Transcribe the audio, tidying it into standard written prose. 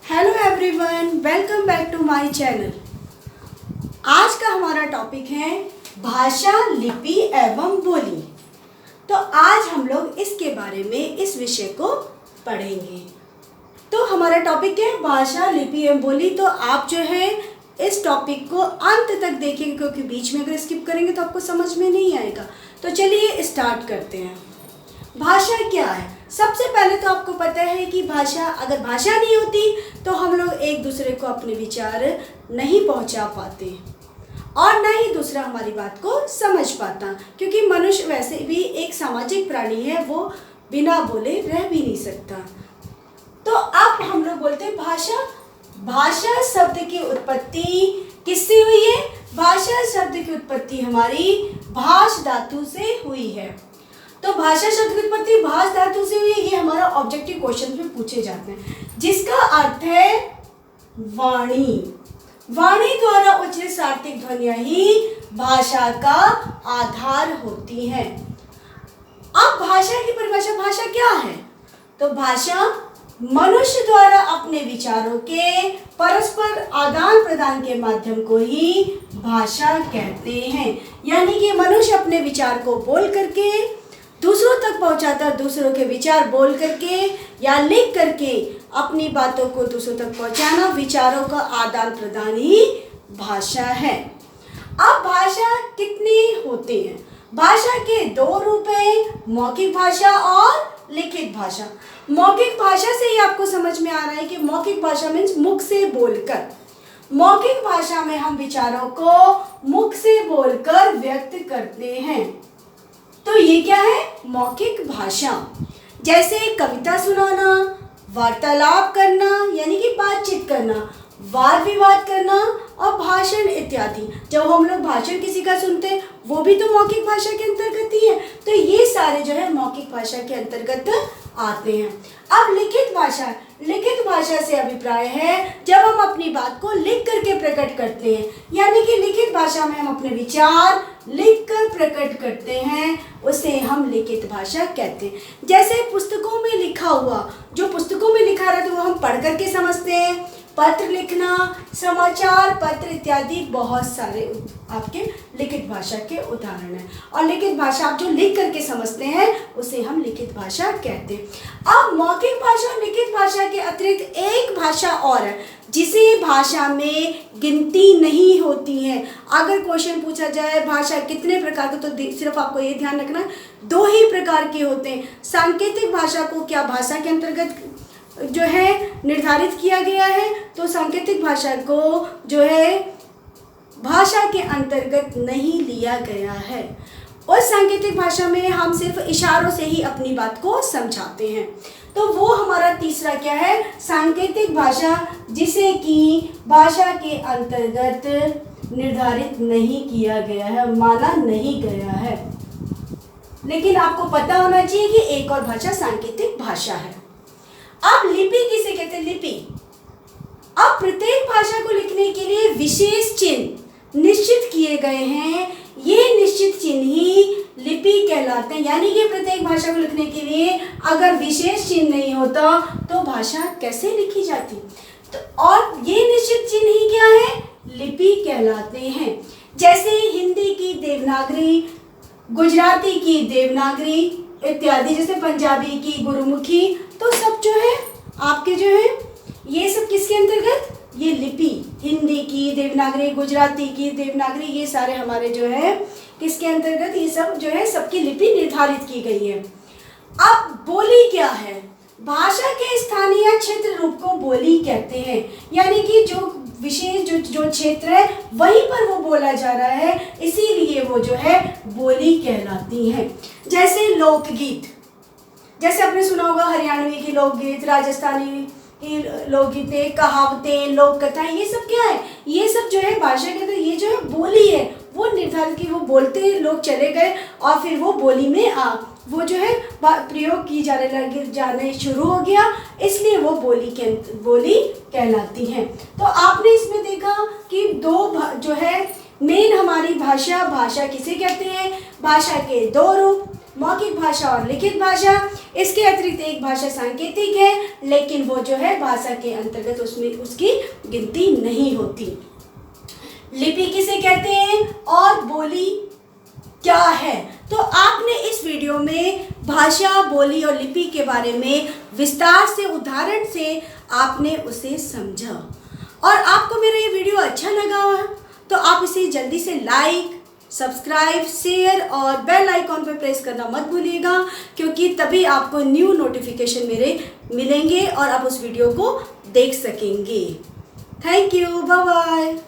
Hello everyone, welcome back to my channel. आज का हमारा टॉपिक है भाषा, लिपि एवं बोली। तो आज हम लोग इसके बारे में इस विषय को पढ़ेंगे। तो हमारा टॉपिक है भाषा, लिपि एवं बोली। तो आप जो है इस टॉपिक को अंत तक देखेंगे, क्योंकि बीच में अगर स्किप करेंगे तो आपको समझ में नहीं आएगा। तो चलिए स्टार्ट करते हैं। भाषा क्या है? सबसे पहले तो आपको पता है कि अगर भाषा नहीं होती तो हम लोग एक दूसरे को अपने विचार नहीं पहुंचा पाते और न ही दूसरा हमारी बात को समझ पाता, क्योंकि मनुष्य वैसे भी एक सामाजिक प्राणी है, वो बिना बोले रह भी नहीं सकता। तो अब हम लोग बोलते हैं भाषा। भाषा शब्द की उत्पत्ति किससे हुई है? भाषा शब्द की उत्पत्ति हमारी भाष धातु से हुई है। तो भाषा शब्द की उत्पत्ति भाष धातु से हुई है। ये हमारा ऑब्जेक्टिव क्वेश्चन में पूछे जाते हैं, जिसका अर्थ है वाणी। वाणी द्वारा उच्चारित सार्थक ध्वनियां ही भाषा का आधार होती हैं। अब भाषा की परिभाषा, भाषा क्या है? तो भाषा मनुष्य द्वारा अपने विचारों के परस्पर आदान प्रदान के माध्यम को ही भाषा कहते हैं। यानी कि मनुष्य अपने विचार को बोल करके दूसरों तक पहुंचाता है, दूसरों के विचार बोल करके या लिख करके अपनी बातों को दूसरों तक पहुंचाना, विचारों का आदान प्रदान ही भाषा है। अब भाषा कितनी होती है? भाषा के दो रूप हैं, मौखिक भाषा और लिखित भाषा। मौखिक भाषा से ही आपको समझ में आ रहा है कि मौखिक भाषा मीन्स मुख से बोलकर। मौखिक भाषा में हम विचारों को मुख से बोलकर व्यक्त करते हैं। तो ये क्या है? मौखिक भाषा। जैसे कविता सुनाना, वार्तालाप करना यानी कि बातचीत करना, वाद विवाद करना और भाषण इत्यादि। जब हम लोग भाषण किसी का सुनते हैं वो भी तो मौखिक भाषा के अंतर्गत ही है। तो ये सारे जो है मौखिक भाषा के अंतर्गत आते हैं। अब लिखित भाषा। लिखित भाषा से अभिप्राय है जब हम अपनी बात को लिख करके प्रकट करते हैं, यानी कि लिखित भाषा में हम अपने विचार लिख कर प्रकट करते हैं, उसे हम लिखित भाषा कहते हैं। जैसे पुस्तकों में लिखा हुआ, जो पुस्तकों में लिखा रहता है वो हम पढ़ करके समझते हैं। पत्र लिखना, समाचार पत्र इत्यादि बहुत सारे आपके लिखित भाषा के उदाहरण हैं। और लिखित भाषा आप जो लिख करके समझते हैं उसे हम लिखित भाषा कहते हैं। अब मौखिक भाषा और लिखित भाषा के अतिरिक्त एक भाषा और है जिसे भाषा में गिनती नहीं होती है। अगर क्वेश्चन पूछा जाए भाषा कितने प्रकार के, तो सिर्फ आपको ये ध्यान रखना दो ही प्रकार के होते हैं। सांकेतिक भाषा को क्या भाषा के अंतर्गत जो है निर्धारित किया गया है, तो सांकेतिक भाषा को जो है भाषा के अंतर्गत नहीं लिया गया है। और सांकेतिक भाषा में हम सिर्फ इशारों से ही अपनी बात को समझाते हैं। तो वो हमारा तीसरा क्या है? सांकेतिक भाषा, जिसे कि भाषा के अंतर्गत निर्धारित नहीं किया गया है, माना नहीं गया है। लेकिन आपको पता होना चाहिए कि एक और भाषा सांकेतिक भाषा है। अब लिपि किसे कहते हैं? लिपि। अब प्रत्येक भाषा को लिखने के लिए विशेष चिन्ह निश्चित किए गए हैं। ये निश्चित चिन्ह ही लिपि कहलाते हैं। यानी कि प्रत्येक भाषा को लिखने के लिए अगर विशेष चिन्ह नहीं होता तो भाषा कैसे लिखी जाती? तो और ये निश्चित चिन्ह ही क्या है? लिपि कहलाते हैं। जैसे हिंदी की देवनागरी, गुजराती की देवनागरी इत्यादि, जैसे पंजाबी की गुरुमुखी, तो सब जो है आपके जो है ये सब किसके अंतर्गत? ये लिपि। हिंदी की देवनागरी, गुजराती की देवनागरी, ये सारे हमारे जो है किसके अंतर्गत? ये सब जो है सबकी लिपि निर्धारित की गई है। अब बोली क्या है? भाषा के स्थानीय क्षेत्र रूप को बोली कहते हैं। यानी कि जो विशेष जो क्षेत्र है वहीं पर वो बोला जा रहा है, इसीलिए वो जो है बोली कहलाती है। जैसे लोकगीत, जैसे आपने सुना होगा हरियाणवी की लोकगीत, राजस्थानी की लोकगीतें, कहावतें, लोक कथाएं, ये सब क्या है? ये सब जो है भाषा के अंदर ये जो है बोली है, वो निर्धारित की, वो बोलते लोग चले गए और फिर वो बोली में वो जो है प्रयोग की जाने शुरू हो गया, इसलिए वो बोली कहलाती है। तो आपने इसमें देखा कि दो जो है मेन हमारी भाषा किसे कहते हैं? भाषा के दो रूप, मौखिक भाषा और लिखित भाषा। इसके अतिरिक्त एक भाषा सांकेतिक है, लेकिन वो जो है भाषा के अंतर्गत उसमें उसकी गिनती नहीं होती। लिपि किसे कहते हैं और बोली क्या है? तो आपने इस वीडियो में भाषा, बोली और लिपि के बारे में विस्तार से, उदाहरण से आपने उसे समझा। और आपको मेरा ये वीडियो अच्छा लगा हो तो आप इसे जल्दी से लाइक, सब्सक्राइब, शेयर और बेल आइकॉन पर प्रेस करना मत भूलिएगा, क्योंकि तभी आपको न्यू नोटिफिकेशन मेरे मिलेंगे और आप उस वीडियो को देख सकेंगे। Thank you, bye bye.